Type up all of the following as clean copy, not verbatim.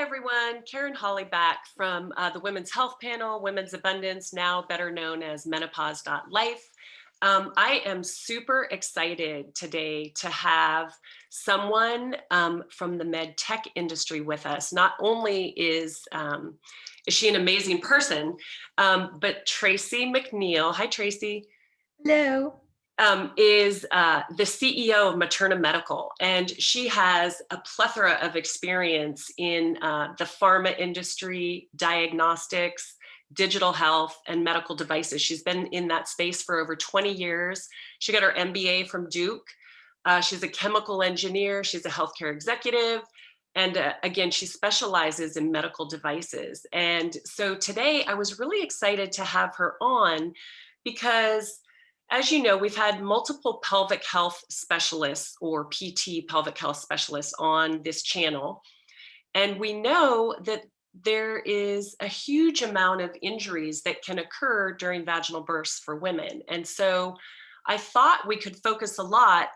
everyone. Karen Holly back from the Women's Health Panel, Women's Abundance, now better known as Menopause Life. I am super excited today to have someone from the med tech industry with us. Not only is she an amazing person, but Tracy MacNeal, hi Tracy, Hello. is the CEO of Materna Medical, and she has a plethora of experience in the pharma industry, diagnostics, digital health, and medical devices. She's been in that space for over 20 years. She got her MBA from Duke. She's a chemical engineer. She's a healthcare executive. And again, she specializes in medical devices. And so today I was really excited to have her on because, as you know, we've had multiple pelvic health specialists or PT pelvic health specialists on this channel. And we know that there is a huge amount of injuries that can occur during vaginal births for women. And so I thought we could focus a lot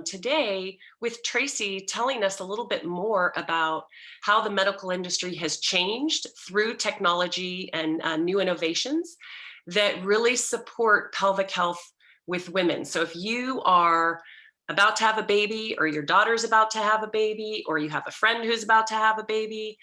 today with Tracy telling us a little bit more about how the medical industry has changed through technology and new innovations that really support pelvic health with women. So if you are about to have a baby, or your daughter's about to have a baby, or you have a friend who's about to have a baby,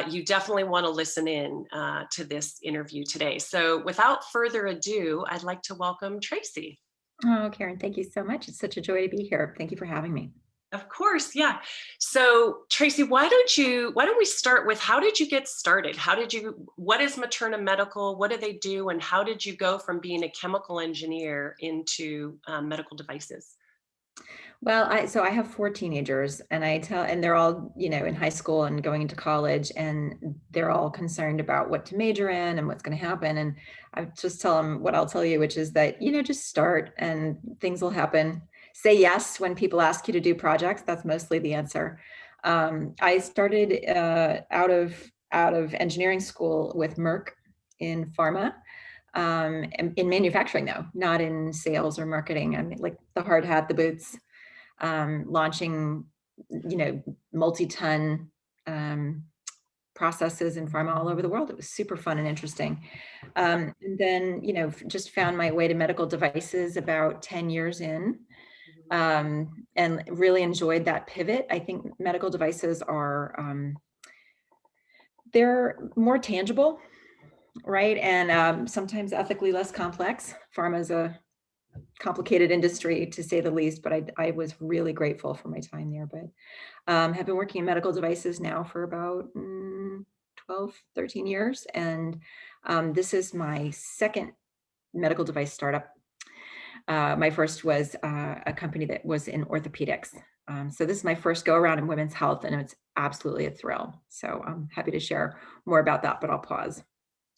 you definitely want to listen in to this interview today. So without further ado, I'd like to welcome Tracy. Oh, Karen, thank you so much. It's such a joy to be here. Thank you for having me. Of course, yeah. So Tracy, why don't we start with, how did you get started? What is Materna Medical? What do they do? And how did you go from being a chemical engineer into medical devices? Well, I have 4 teenagers, and they're all, in high school and going into college, and they're all concerned about what to major in and what's going to happen. And I just tell them what I'll tell you, which is that, just start and things will happen. Say yes when people ask you to do projects. That's mostly the answer. I started out of engineering school with Merck in pharma. In manufacturing, though, not in sales or marketing. I mean, like the hard hat, the boots, launching, multi-ton processes in pharma all over the world. It was super fun and interesting. And then, just found my way to medical devices about 10 years in, and really enjoyed that pivot. I think medical devices they're more tangible, right? And sometimes ethically less complex. Pharma is a complicated industry, to say the least, but I was really grateful for my time there. But have been working in medical devices now for about 12, 13 years. And this is my second medical device startup. My first was a company that was in orthopedics. So this is my first go around in women's health, and it's absolutely a thrill. So I'm happy to share more about that, but I'll pause.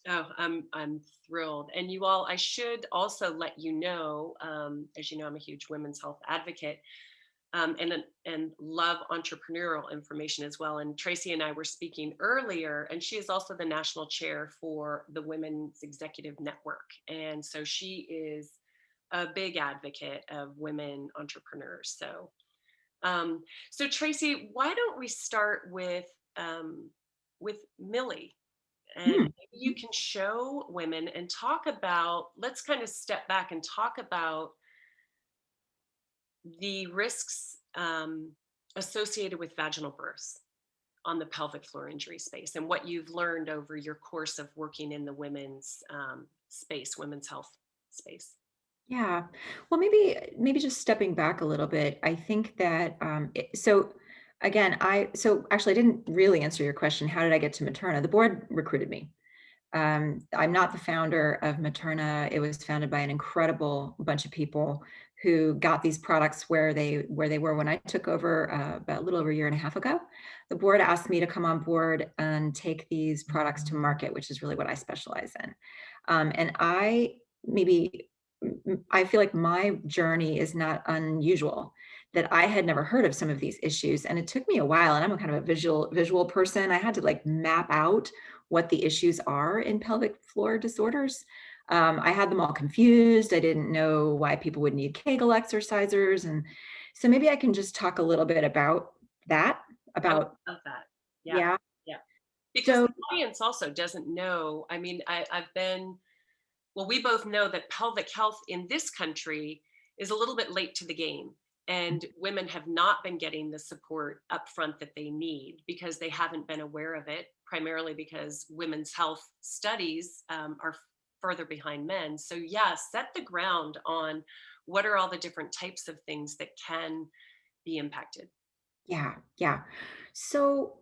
Oh, I'm thrilled. And you all, I should also let you know, as you know, I'm a huge women's health advocate, and love entrepreneurial information as well. And Tracy and I were speaking earlier, and she is also the national chair for the Women's Executive Network. And so she is a big advocate of women entrepreneurs. So Tracy, why don't we start with Milli? And Hmm. maybe you can show women and talk about, let's kind of step back and talk about the risks associated with vaginal births on the pelvic floor injury space, and what you've learned over your course of working in the women's space, women's health space. Yeah. Well, maybe just stepping back a little bit. I think that so again, so actually I didn't really answer your question. How did I get to Materna? The board recruited me. I'm not the founder of Materna. It was founded by an incredible bunch of people who got these products where they were when I took over about a little over a year and a half ago. The board asked me to come on board and take these products to market, which is really what I specialize in. And I feel like my journey is not unusual, that I had never heard of some of these issues. And it took me a while, and I'm a kind of a visual person. I had to like map out what the issues are in pelvic floor disorders. I had them all confused. I didn't know why people would need Kegel exercisers. And so maybe I can just talk a little bit about that, I would about, love that. Yeah. yeah. Yeah. Because So the audience also doesn't know. I mean, I've been, well, we both know that pelvic health in this country is a little bit late to the game. And women have not been getting the support upfront that they need because they haven't been aware of it, primarily because women's health studies are further behind men. So, yeah, set the ground on what are all the different types of things that can be impacted. yeah, yeah. So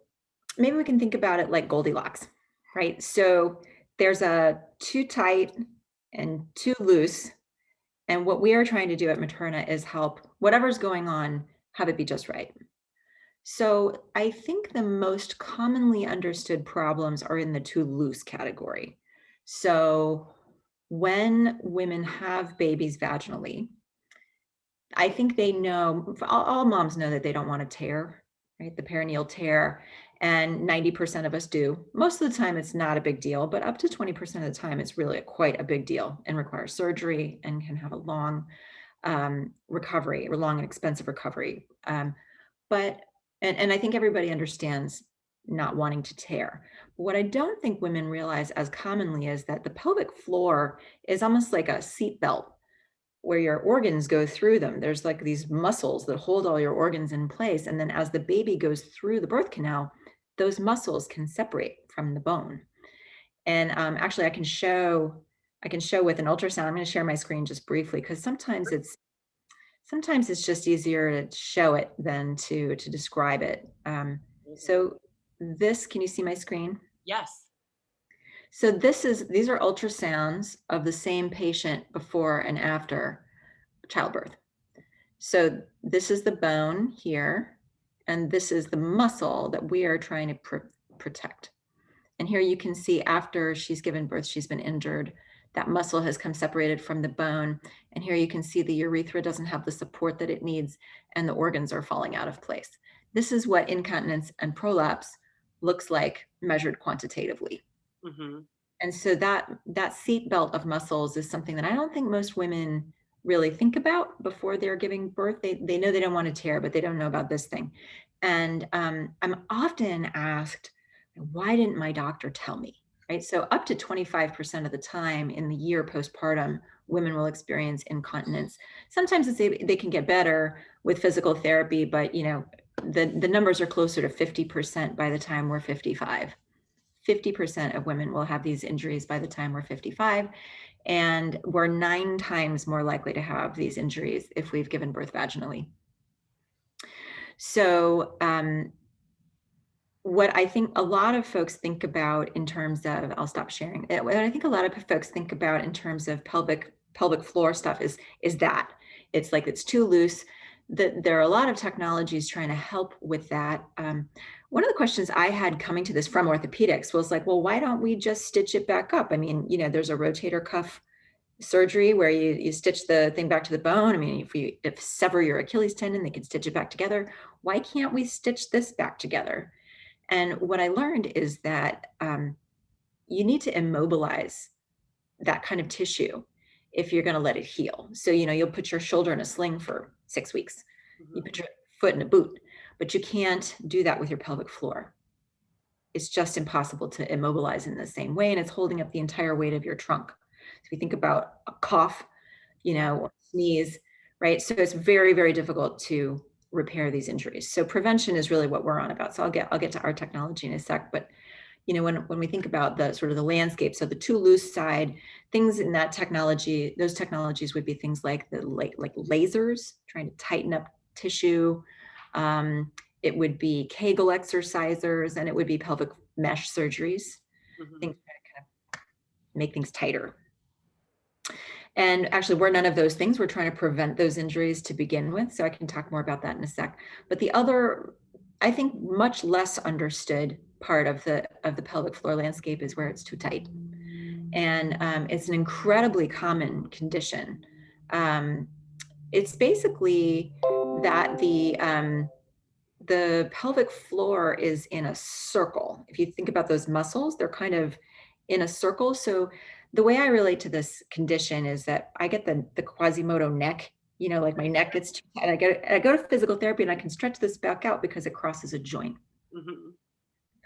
maybe we can think about it like Goldilocks, right? So there's a too tight and too loose. And what we are trying to do at Materna is help whatever's going on, have it be just right. So I think the most commonly understood problems are in the too loose category. So when women have babies vaginally, I think they know, all moms know that they don't want to tear, right? The perineal tear. And 90% of us do. Most of the time, it's not a big deal, but up to 20% of the time, it's really quite a big deal and requires surgery and can have a long recovery or long and expensive recovery. But, and I think everybody understands not wanting to tear. What I don't think women realize as commonly is that the pelvic floor is almost like a seat belt where your organs go through them. There's like these muscles that hold all your organs in place. And then as the baby goes through the birth canal, those muscles can separate from the bone. And actually I can show with an ultrasound. I'm going to share my screen just briefly because sometimes it's just easier to show it than to describe it. Amazing. So this, can you see my screen? Yes. So these are ultrasounds of the same patient before and after childbirth. So this is the bone here, and this is the muscle that we are trying to protect. And here you can see after she's given birth, she's been injured. That muscle has come separated from the bone. And here you can see the urethra doesn't have the support that it needs, and the organs are falling out of place. This is what incontinence and prolapse looks like measured quantitatively. Hmm. And so that seat belt of muscles is something that I don't think most women really think about before they're giving birth. They know they don't want to tear, but they don't know about this thing. And I'm often asked, why didn't my doctor tell me? Right. So up to 25% of the time in the year postpartum, women will experience incontinence. Sometimes they can get better with physical therapy, but the numbers are closer to 50% by the time we're 55. 50% of women will have these injuries by the time we're 55. And we're 9 times more likely to have these injuries if we've given birth vaginally. So, what I think a lot of folks think about in terms of, I'll stop sharing. What I think a lot of folks think about in terms of pelvic floor stuff is that it's like it's too loose. That there are a lot of technologies trying to help with that. One of the questions I had coming to this from orthopedics was like, well, why don't we just stitch it back up? I mean, there's a rotator cuff surgery where you stitch the thing back to the bone. I mean, if sever your Achilles tendon, they can stitch it back together. Why can't we stitch this back together? And what I learned is that you need to immobilize that kind of tissue if you're going to let it heal. So, you'll put your shoulder in a sling for 6 weeks. You Hmm. put your foot in a boot, but you can't do that with your pelvic floor. It's just impossible to immobilize in the same way. And it's holding up the entire weight of your trunk. So if you think about a cough, Yeah. or sneeze, right? So it's very, very difficult to repair these injuries. So prevention is really what we're on about. So I'll get to our technology in a sec, but when we think about the sort of the landscape, so the too loose side, things in that technology, those technologies would be things like like lasers, trying to tighten up tissue. It would be Kegel exercisers, and it would be pelvic mesh surgeries, things Hmm. that kind of make things tighter. And actually, we're none of those things. We're trying to prevent those injuries to begin with. So I can talk more about that in a sec. But the other, I think, much less understood part of the pelvic floor landscape is where it's too tight, and it's an incredibly common condition. Um, it's basically that the pelvic floor is in a circle. If you think about those muscles, they're kind of in a circle. So the way I relate to this condition is that I get the Quasimodo neck, like my neck gets too tight. I go to physical therapy and I can stretch this back out because it crosses a joint. Hmm.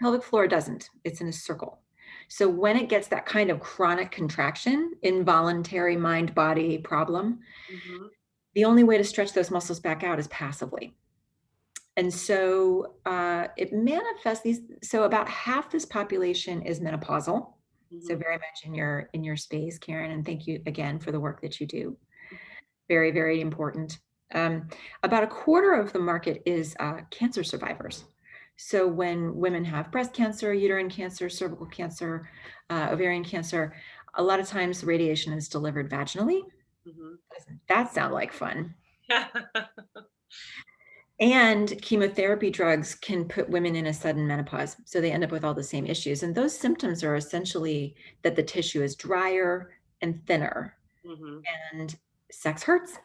Pelvic floor doesn't. It's in a circle. So when it gets that kind of chronic contraction, involuntary mind-body problem, Mhm. the only way to stretch those muscles back out is passively. And so it manifests these. So about half this population is menopausal. So Mhm. very much in your space, Karen. And thank you again for the work that you do. Mhm. Very, very important. Um, about a quarter of the market is cancer survivors. So when women have breast cancer, uterine cancer, cervical cancer, ovarian cancer, a lot of times radiation is delivered vaginally. Mhm. Doesn't that sound like fun? Yeah. And chemotherapy drugs can put women in a sudden menopause. So they end up with all the same issues. And those symptoms are essentially that the tissue is drier and thinner Mhm. and sex hurts.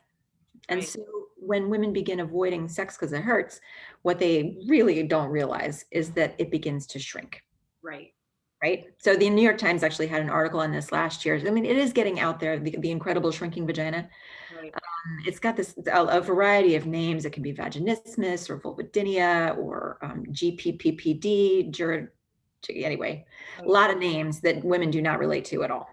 And Right. so when women begin avoiding sex because it hurts, what they really don't realize is that it begins to shrink. Right. Right. So the New York Times actually had an article on this last year. I mean, it is getting out there, the incredible shrinking vagina. Right. It's got this a variety of names. It can be vaginismus or vulvodynia or GPPPD. Anyway, a Right. lot of names that women do not relate to at all.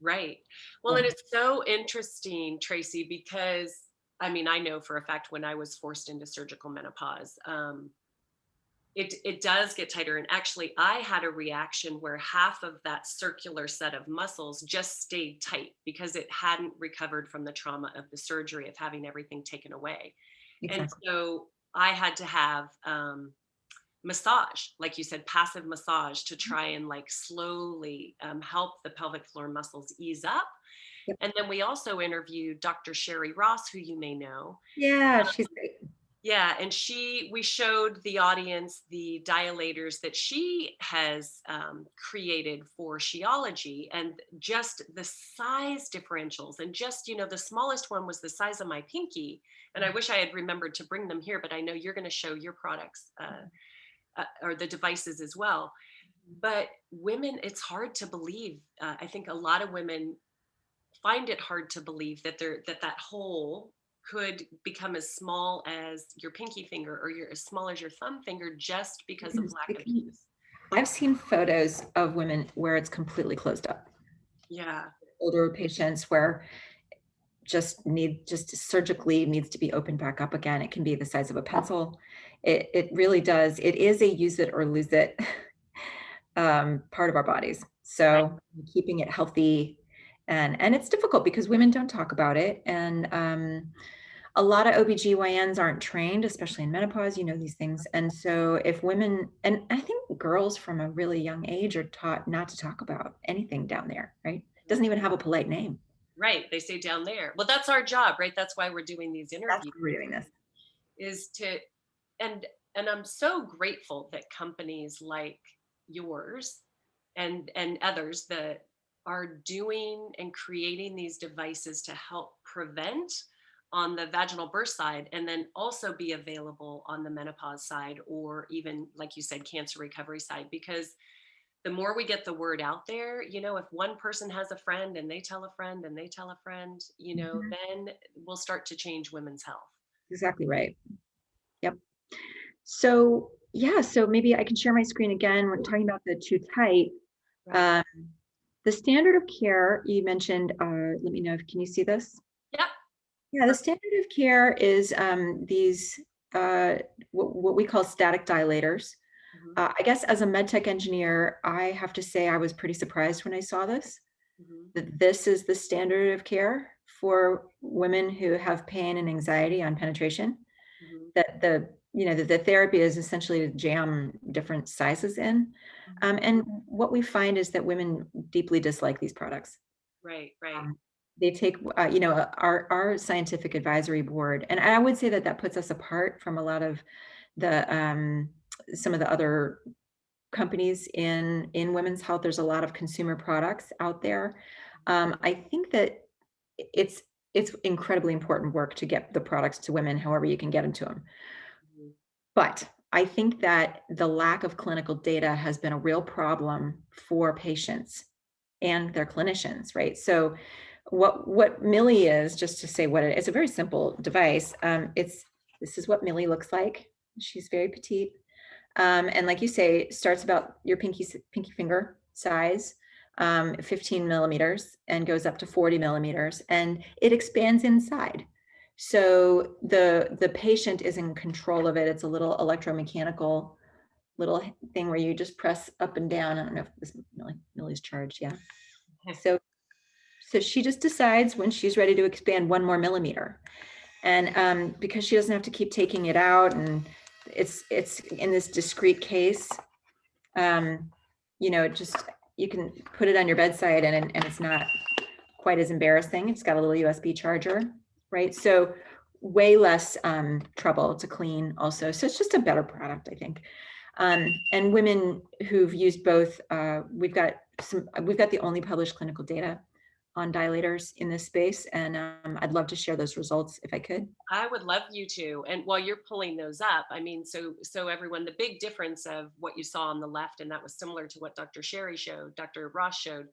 Right. Well, and Um, it's so interesting, Tracy, because I mean, I know for a fact when I was forced into surgical menopause, it does get tighter. And actually, I had a reaction where half of that circular set of muscles just stayed tight because it hadn't recovered from the trauma of the surgery of having everything taken away. And exactly. so I had to have massage, like you said, passive massage to try and like slowly help the pelvic floor muscles ease up. Yep. And then we also interviewed Dr. Sherry Ross, who you may know. Yeah, she's great. Yeah, and we showed the audience the dilators that she has created for Shiology, and just the size differentials, and just the smallest one was the size of my pinky, and I wish I had remembered to bring them here, but I know you're going to show your products or the devices as well. But women, it's hard to believe. I think a lot of women find it hard to believe that that hole could become as small as your pinky finger or as small as your thumb finger just because of lack of use. I've seen photos of women where it's completely closed up. Yeah. Older patients where just surgically needs to be opened back up again. It can be the size of a pencil. It really does. It is a use it or lose it part of our bodies. Right. So keeping it healthy, and it's difficult because women don't talk about it. And a lot of OBGYNs aren't trained, especially in menopause, these things. And so if women, and I think girls from a really young age are taught not to talk about anything down there, right? It doesn't even have a polite name. Right. They say down there. Well, that's our job, right? That's why we're doing these That's interviews why we're doing this. is to and and I'm so grateful that companies like yours and others that are doing and creating these devices to help prevent on the vaginal birth side and then also be available on the menopause side or even like you said cancer recovery side because the more we get the word out there, if one person has a friend and they tell a friend and they tell a friend, Mhm. then we'll start to change women's health. Exactly right. Yep. So yeah, so maybe I can share my screen again. We're talking about the too tight. Right. Um, the standard of care you mentioned, let me know if can you see this? Yep. Yeah, the standard of care is these uh, what we call static dilators. Mhm. I guess as a med tech engineer, I have to say I was pretty surprised when I saw this, Mhm. that this is the standard of care for women who have pain and anxiety on penetration. Mhm. That the therapy is essentially to jam different sizes in. Mhm. And what we find is that women deeply dislike these products. Right, right. Um, they take, our scientific advisory board, and I would say that that puts us apart from a lot of the some of the other companies in women's health. There's a lot of consumer products out there. I think that it's it's incredibly important work to get the products to women, however you can get them to them. Mhm. But I think that the lack of clinical data has been a real problem for patients and their clinicians, right? So what Milli is, just to say what it's a very simple device. This is what Milli looks like. She's very petite. And like you say, starts about your pinky finger size, 15 millimeters, and goes up to 40 millimeters, and it expands inside. So the patient is in control of it. It's a little electromechanical little thing where you just press up and down. I don't know if this Milli's charged. Yeah. So she just decides when she's ready to expand 1 more millimeter. And because she doesn't have to keep taking it out, and it's in this discrete case, it just, you can put it on your bedside, and it's not quite as embarrassing. It's got a little USB charger, right? So way less trouble to clean also. So it's just a better product, I think. And women who've used both, we've got the only published clinical data on dilators in this space, and I'd love to share those results if I could. I would love you to. And while you're pulling those up, I mean, so everyone, the big difference of what you saw on the left, and that was similar to what Dr. Sherry showed, Dr. Ross showed,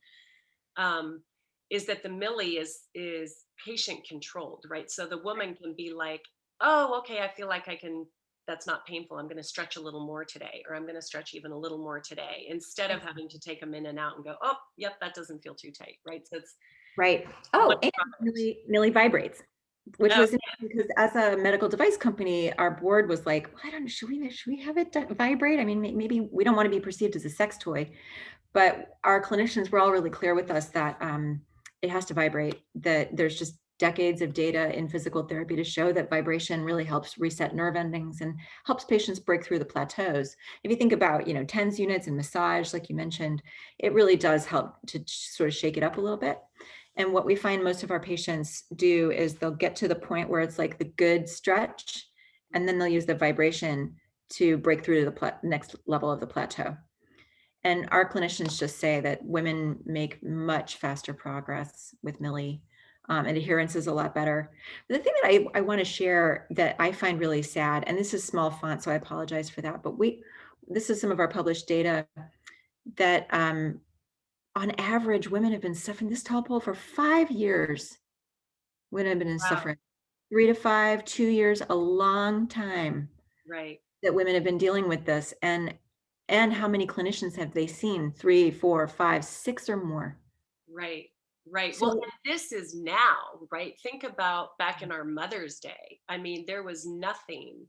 um, is that the Milli is patient controlled, right? So the woman can be like, oh, okay, I feel like I can, that's not painful. I'm going to stretch a little more today, or I'm going to stretch even a little more today, instead of having to take them in and out and go, oh, yep, that doesn't feel too tight, right? So it's Right. one Oh, and product. Milli vibrates, which Oh, was interesting because as a medical device company, our board was like, "Well, I don't know, should we have it vibrate? I mean, maybe we don't want to be perceived as a sex toy." But our clinicians were all really clear with us that it has to vibrate, that there's just decades of data in physical therapy to show that vibration really helps reset nerve endings and helps patients break through the plateaus. If you think about, TENS units and massage, like you mentioned, it really does help to sort of shake it up a little bit. And what we find most of our patients do is they'll get to the point where it's like the good stretch, and then they'll use the vibration to break through to the next level of the plateau. And our clinicians just say that women make much faster progress with Milli, and adherence is a lot better. The thing that I want to share that I find really sad, and this is small font, so I apologize for that, but this is some of our published data that on average, women have been suffering this tall pole for 5 years. Women have been in wow. suffering 3 to 5, 2 years, a long time Right. that women have been dealing with this. And how many clinicians have they seen? 3, 4, 5, 6 or more. Right. Right. Well, So and this is now, right? Think about back in our Mother's Day. I mean, there was nothing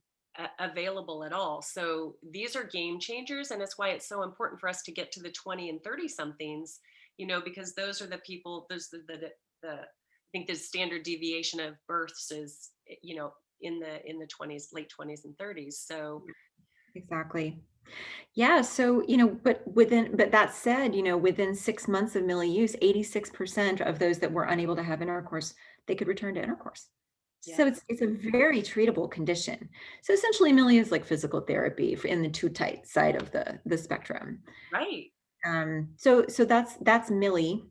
available at all. So these are game changers. And it's why it's so important for us to get to the 20 and 30 somethings, because those are the people, those I think the standard deviation of births is, in the 20s, late 20s and 30s. So exactly. Yeah. So, but that said, within 6 months of Milli use, 86% of those that were unable to have intercourse, they could return to intercourse. yeah. So it's a very treatable condition. So essentially, Milli is like physical therapy in the too tight side of the spectrum. Right. So that's Milli,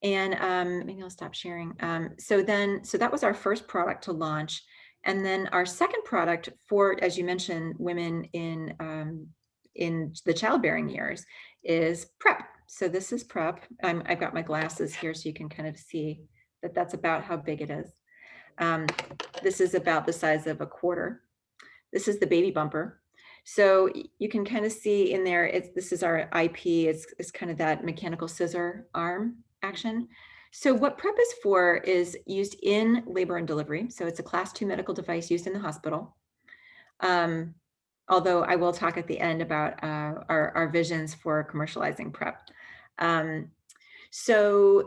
and maybe I'll stop sharing. So that was our first product to launch, and then our second product for, as you mentioned, women in the childbearing years is Prep. So this is Prep. I've got my glasses here so you can kind of see that that's about how big it is. Um, this is about the size of a quarter. This is the baby bumper. So you can kind of see in there, this is our IP, it's kind of that mechanical scissor arm action. So what Prep is for is used in labor and delivery. So it's a class 2 medical device used in the hospital. Although I will talk at the end about our visions for commercializing Prep. So,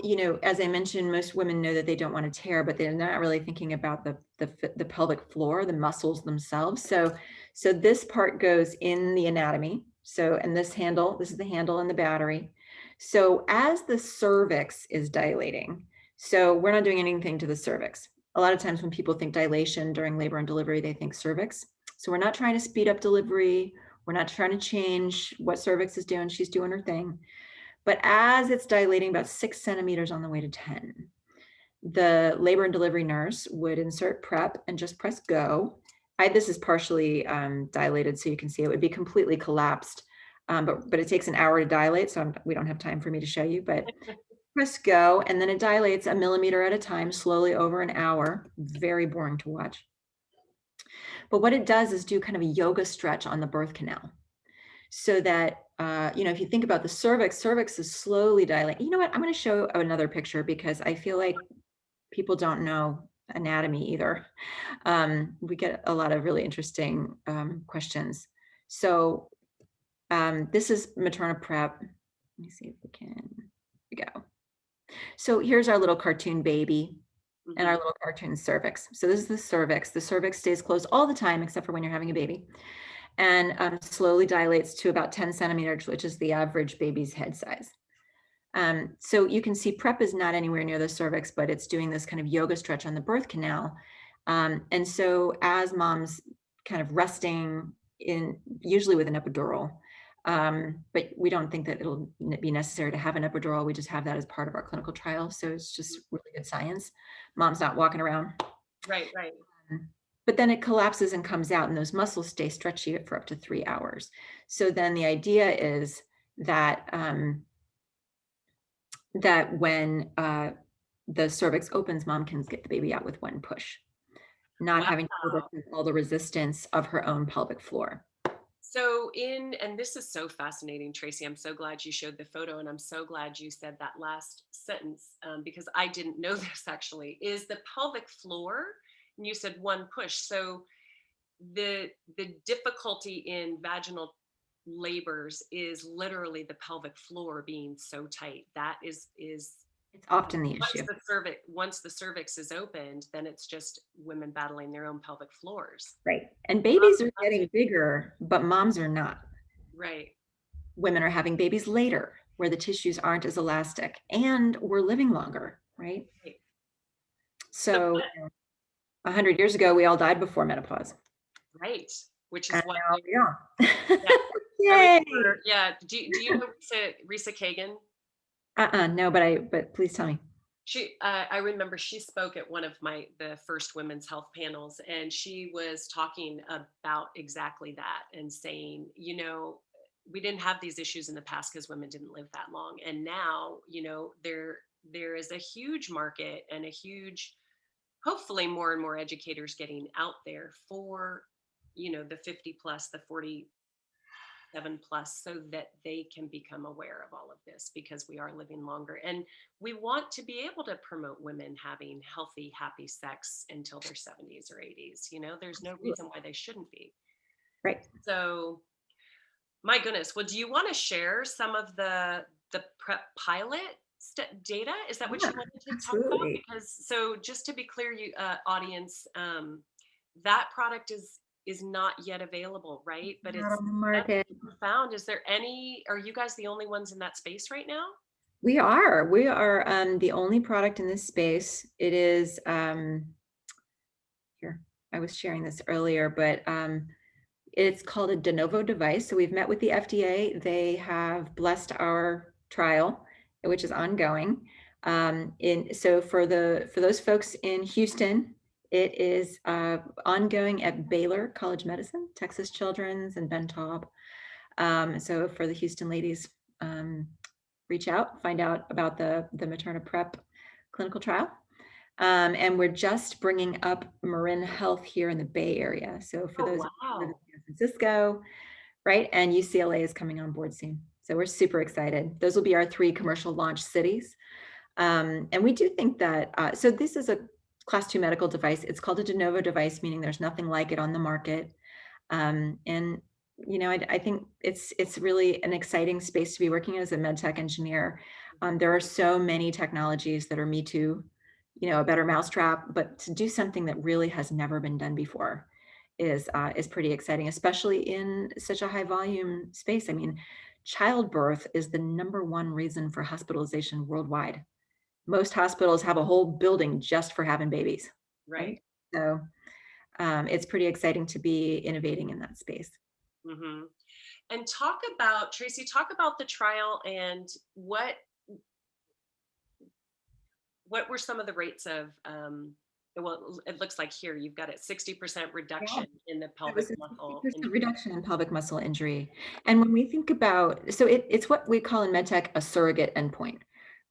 as I mentioned, most women know that they don't want to tear, but they're not really thinking about the pelvic floor, the muscles themselves. So this part goes in the anatomy. So, and this is the handle and the battery. So as the cervix is dilating, so we're not doing anything to the cervix. A lot of times when people think dilation during labor and delivery, they think cervix. So we're not trying to speed up delivery. We're not trying to change what cervix is doing. She's doing her thing. But as it's dilating about 6 centimeters on the way to 10, the labor and delivery nurse would insert Prep and just press go. This is partially dilated, so you can see it would be completely collapsed, but it takes an hour to dilate, so we don't have time for me to show you, but press go, and then it dilates a millimeter at a time, slowly over an hour. Very boring to watch. But what it does is do kind of a yoga stretch on the birth canal. so that, if you think about the cervix is slowly dilating. You know what? I'm going to show another picture because I feel like people don't know anatomy either. We get a lot of really interesting questions. So this is Materna Prep. Let me see if we can. Here we go. So here's our little cartoon baby and our Mhm. little cartoon cervix. So this is the cervix. The cervix stays closed all the time except for when you're having a baby, and slowly dilates to about 10 centimeters, which is the average baby's head size. So you can see prep is not anywhere near the cervix, but it's doing this kind of yoga stretch on the birth canal. And so as mom's kind of resting in, usually with an epidural, but we don't think that it'll be necessary to have an epidural. We just have that as part of our clinical trial. So it's just really good science. Mom's not walking around. Right, right. But then it collapses and comes out, and those muscles stay stretchy for up to 3 hours. So then the idea is that that when the cervix opens, mom can get the baby out with one push, not Wow. having to work with all the resistance of her own pelvic floor. So and this is so fascinating, Tracy. I'm so glad you showed the photo, and I'm so glad you said that last sentence, because I didn't know this actually. Is the pelvic floor, and you said one push. So the difficulty in vaginal labors is literally the pelvic floor being so tight. That is It's often the once issue. the cervix is opened, then it's just women battling their own pelvic floors. Right. And babies are getting bigger, but moms are not. Right. Women are having babies later where the tissues aren't as elastic, and we're living longer, right? Right. So So 100 years ago, we all died before menopause. right, which is And what now we are. yeah, I Yay. remember. Yeah. Do you know Risa Kagan? No, but please tell me. I remember she spoke at one of the first women's health panels, and she was talking about exactly that and saying, we didn't have these issues in the past because women didn't live that long, and now, there is a huge market and a huge, hopefully more and more educators getting out there for, the 50 plus, the 47 plus, so that they can become aware of all of this, because we are living longer, and we want to be able to promote women having healthy, happy sex until their 70s or 80s. There's no Absolutely. reason why they shouldn't be. Right. So, my goodness, well, do you want to share some of the prep pilot data? Is that what Yeah, you wanted to talk about? absolutely. Because, so just to be clear, you audience, that product is not yet available, right? But Not it's on the that's market. profound. Are you guys the only ones in that space right now? We are. We are the only product in this space. It is here. I was sharing this earlier, but it's called a de novo device. So we've met with the FDA. They have blessed our trial, which is ongoing. So for those folks in Houston, it is ongoing at Baylor College of Medicine, Texas Children's, and Ben Taub. So for the Houston ladies, reach out, find out about the Materna Prep clinical trial. And we're just bringing up Marin Health here in the Bay Area. So for Oh, those who live in wow. San Francisco, right, and UCLA is coming on board soon. So we're super excited. Those will be our 3 commercial launch cities. And we do think that, so this is a class 2 medical device. It's called a de novo device, meaning there's nothing like it on the market. And I think it's really an exciting space to be working as a med tech engineer. There are so many technologies that are me too, a better mousetrap, but to do something that really has never been done before is pretty exciting, especially in such a high volume space. I mean, childbirth is the #1 reason for hospitalization worldwide. Most hospitals have a whole building just for having babies, Right. right? So it's pretty exciting to be innovating in that space. Hmm. And Tracy, talk about the trial, and what were some of the rates of, well, it looks like here you've got a 60% Yeah. reduction in the It pelvic was a muscle 60% injury. reduction in pelvic muscle injury. And when we think about, so it's what we call in medtech a surrogate endpoint,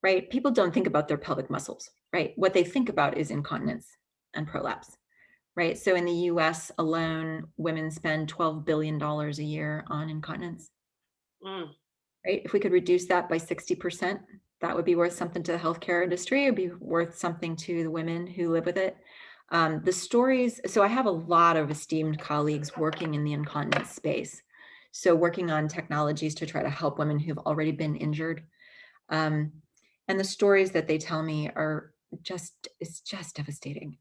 right? People don't think about their pelvic muscles, right? What they think about is incontinence and prolapse, right? So in the US alone, women spend $12 billion a year on incontinence. Mm, right? If we could reduce that by 60%, that would be worth something to the healthcare industry. It'd be worth something to the women who live with it. The stories, so I have a lot of esteemed colleagues working in the incontinence space. So working on technologies to try to help women who've already been injured. Um, and the stories that they tell me are it's just devastating.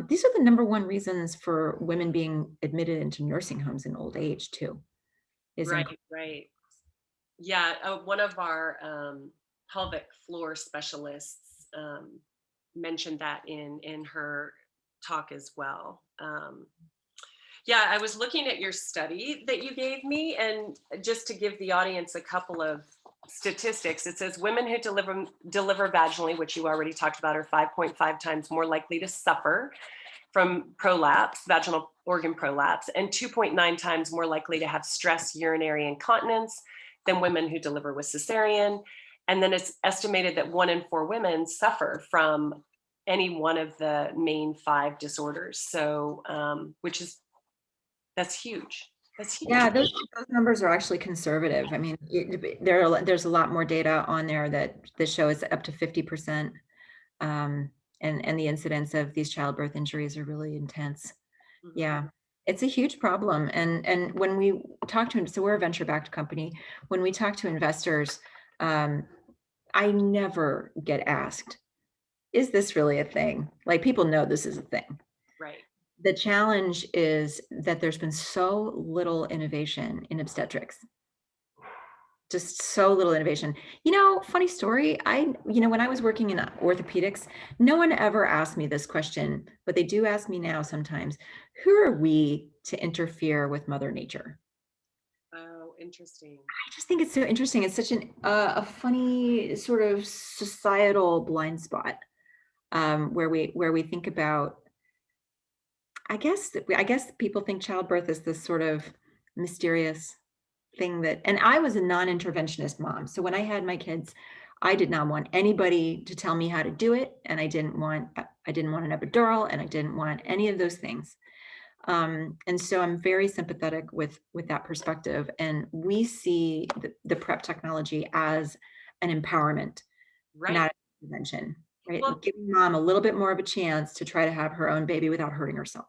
These are the number one reasons for women being admitted into nursing homes in old age too, is right, incontinence. right. Yeah, one of our pelvic floor specialists mentioned that in her talk as well. Yeah, I was looking at your study that you gave me, and just to give the audience a couple of statistics, it says women who deliver vaginally, which you already talked about, are 5.5 times more likely to suffer from prolapse, vaginal organ prolapse, and 2.9 times more likely to have stress urinary incontinence than women who deliver with cesarean. And then it's estimated that 1 in 4 women suffer from any one of the main 5 disorders. So, which is that's huge. That's huge. Yeah, those numbers are actually conservative. I mean, there's a lot more data on there that shows up to 50%, and the incidence of these childbirth injuries are really intense. Mhm. Yeah, it's a huge problem. And when we talk to, so we're a venture-backed company. When we talk to investors, um, I never get asked, "Is this really a thing?" Like people know this is a thing. Right. The challenge is that there's been so little innovation in obstetrics. Just so little innovation. Funny story, when I was working in orthopedics, no one ever asked me this question, but they do ask me now sometimes, who are we to interfere with Mother Nature? Oh, interesting. I just think it's so interesting. It's such a funny sort of societal blind spot, where we think about. I guess people think childbirth is this sort of mysterious thing and I was a non-interventionist mom. So when I had my kids, I did not want anybody to tell me how to do it. And I didn't want an epidural, and I didn't want any of those things. And so I'm very sympathetic with that perspective. And we see the prep technology as an empowerment, Right. not a intervention, right? Well, Giving mom a little bit more of a chance to try to have her own baby without hurting herself.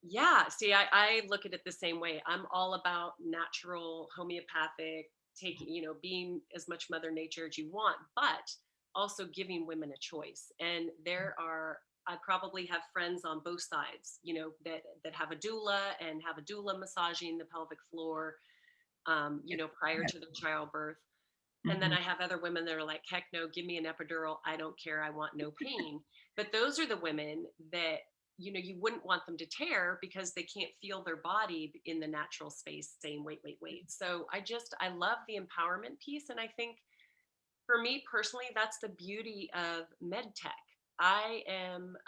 yeah. See, I look at it the same way. I'm all about natural, homeopathic, taking, being as much Mother Nature as you want, but also giving women a choice. And I probably have friends on both sides, that have a doula and have a doula massaging the pelvic floor, prior to their childbirth. And then Mhm. I have other women that are like, heck no, give me an epidural. I don't care. I want no pain. But those are the women that, you wouldn't want them to tear because they can't feel their body in the natural space saying, wait, wait, wait. So I love the empowerment piece. And I think for me personally, that's the beauty of med tech. I am,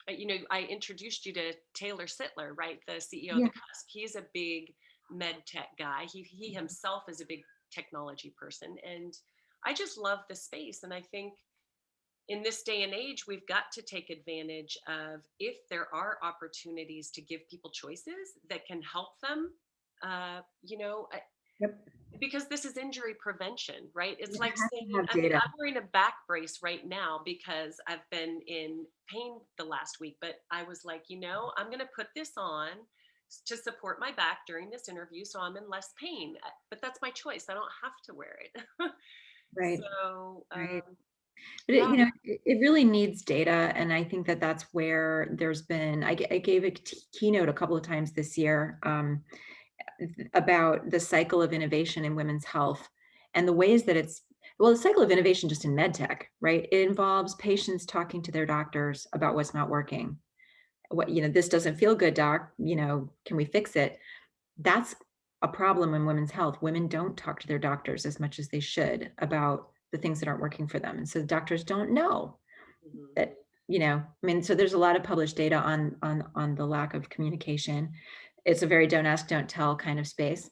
I introduced you to Taylor Sittler, right? The CEO of Yeah. the Cusp. He's a big med tech guy. He himself is a big technology person. And I just love the space. And I think in this day and age, we've got to take advantage of if there are opportunities to give people choices that can help them. Yep. Because this is injury prevention, right? It's You like have to saying, have I mean, data. I'm wearing a back brace right now because I've been in pain the last week, but I was like, I'm going to put this on to support my back during this interview so I'm in less pain. But that's my choice. I don't have to wear it. Right. So, Right. But yeah. it really needs data. And I think that that's where there's been, I gave a keynote a couple of times this year, about the cycle of innovation in women's health and the ways that the cycle of innovation just in med tech, right? It involves patients talking to their doctors about what's not working. This doesn't feel good, doc, can we fix it? That's a problem in women's health. Women don't talk to their doctors as much as they should about the things that aren't working for them. And so doctors don't know Mhm, that, I mean, so there's a lot of published data on the lack of communication. It's a very don't ask, don't tell kind of space.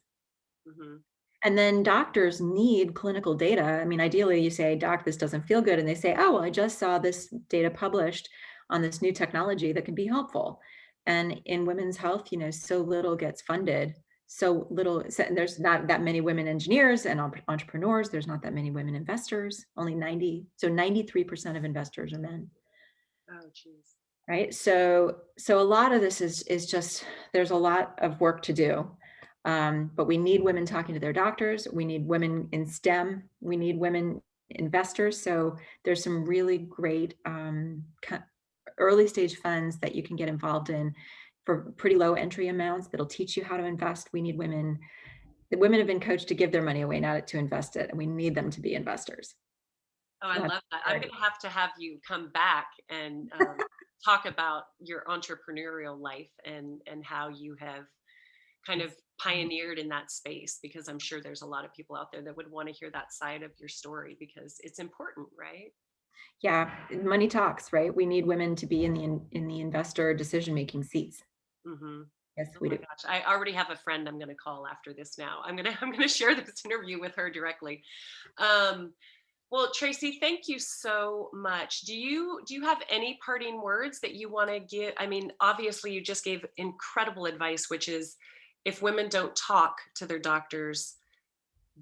mhm. And then doctors need clinical data. I mean, ideally, you say, Doc, this doesn't feel good. And they say, oh, well, I just saw this data published on this new technology that can be helpful. And in women's health, so little gets funded. there's not that many women engineers and entrepreneurs. There's not that many women investors, only 93% of investors are men. Oh, geez. Right. So a lot of this is just, there's a lot of work to do. But we need women talking to their doctors. We need women in STEM. We need women investors. So there's some really great early stage funds that you can get involved in for pretty low entry amounts that'll teach you how to invest. We need women. The women have been coached to give their money away, not to invest it. And we need them to be investors. Oh, I So that's love that. I'm great. going to have you come back and talk about your entrepreneurial life and how you have kind of pioneered in that space, because I'm sure there's a lot of people out there that would want to hear that side of your story because it's important, right? Yeah, money talks, right? We need women to be in the investor decision making seats. Hmm. Yes, Oh we my do. gosh, I already have a friend I'm going to call after this now. I'm going to share this interview with her directly. Um, well, Tracy, thank you so much. Do you have any parting words that you want to give? I mean, obviously you just gave incredible advice, which is if women don't talk to their doctors,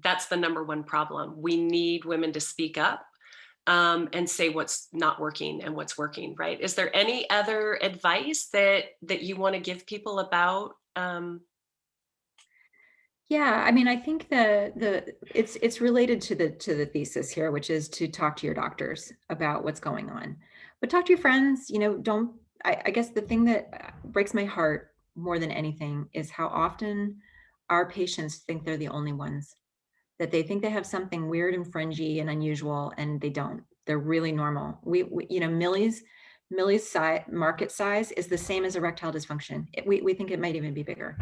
that's the number one problem. We need women to speak up, and say what's not working and what's working, right? Is there any other advice that you want to give people about? Yeah, I mean, I think it's related to the thesis here, which is to talk to your doctors about what's going on. But talk to your friends, don't I guess the thing that breaks my heart more than anything is how often our patients think they're the only ones, that they think they have something weird and fringy and unusual, and they don't. They're really normal. Milli's market size is the same as erectile dysfunction. We think it might even be bigger.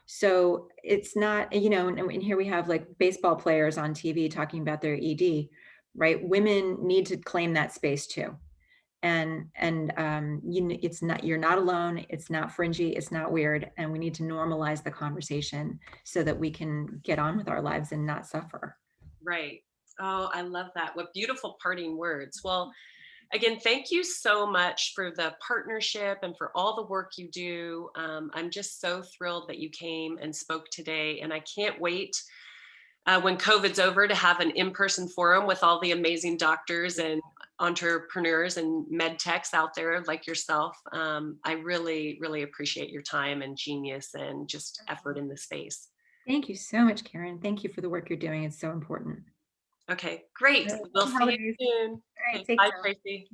So it's not, and here we have like baseball players on TV talking about their ED, right? Women need to claim that space too. It's not, you're not alone. It's not fringy. It's not weird. And we need to normalize the conversation so that we can get on with our lives and not suffer. Right. Oh, I love that. What beautiful parting words. Well, again, thank you so much for the partnership and for all the work you do. I'm just so thrilled that you came and spoke today. And I can't wait when COVID's over to have an in-person forum with all the amazing doctors and entrepreneurs and med techs out there like yourself. I really, really appreciate your time and genius and just effort in the space. Thank you so much, Karen. Thank you for the work you're doing. It's so important. Okay, great. We'll Happy see you holidays. soon. All right, Okay, take bye, care. Tracy.